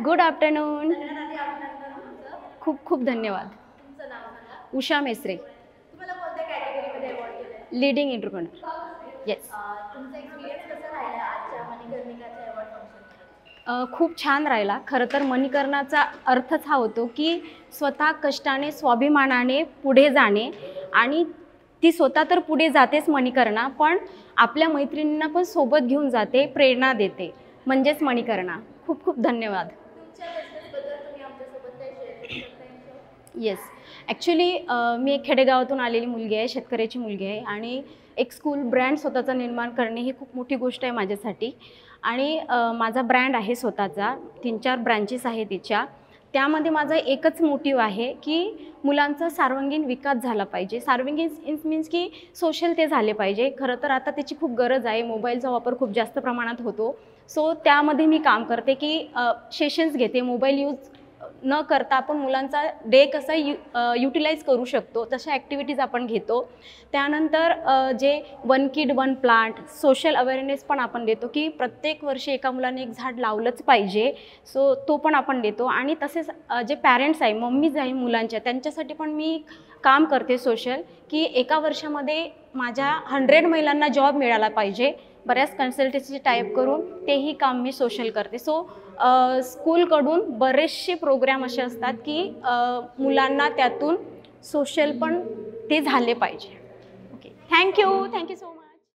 Good afternoon. खूप खूप धन्यवाद. Usha Mesre. Leading entrepreneur. Yes. खूप छान राहिला. खरं तर मनीकरणाचा अर्थच हा होतो की स्वतः कष्टाने स्वाभिमानाने पुढे जाणे, आणि ती स्वतः तर पुढे जातेच मनीकरणा, पण आपल्या मैत्रिणींना पण सोबत घेऊन जाते, प्रेरणा देते, म्हणजेच मनीकरणा. खूप खूप धन्यवाद. येस. ॲक्च्युली मी एक खेडेगावातून आलेली मुलगी आहे, शेतकऱ्याची मुलगी आहे, आणि एक स्कूल ब्रँड स्वतःचा निर्माण करणे ही खूप मोठी गोष्ट आहे माझ्यासाठी. आणि माझा ब्रँड आहे स्वतःचा, 3-4 ब्रँचेस आहे तिच्या. त्यामध्ये माझा एकच मोटिव्ह आहे की मुलांचा सर्वांगीण विकास झाला पाहिजे. सर्वांगीण मीन्स की सोशल ते झाले पाहिजे. खरं तर आता त्याची खूप गरज आहे. मोबाईलचा वापर खूप जास्त प्रमाणात होतो. सो त्यामध्ये मी काम करते की सेशन्स घेते. मोबाईल यूज न करता आपण मुलांचा डे कसा युटिलाइज करू शकतो तशा ॲक्टिव्हिटीज आपण घेतो. त्यानंतर जे वन किड वन प्लांट सोशल अवेअरनेस पण आपण देतो की प्रत्येक वर्षी एका मुलाने एक झाड लावलंच पाहिजे. सो तो पण आपण देतो. आणि तसेच जे पॅरेंट्स आहे, मम्मीज आहे मुलांच्या, त्यांच्यासाठी पण मी काम करते सोशल, की एका वर्षामध्ये माझ्या 100 महिलांना जॉब मिळाला पाहिजे. बऱ्याच कन्सल्टन्सी टाईप करून तेही काम मी सोशल करते. सो स्कूलकडून बरेचसे प्रोग्राम असे असतात की मुलांना त्यातून सोशल पण ते झाले पाहिजे. Okay, thank you so much.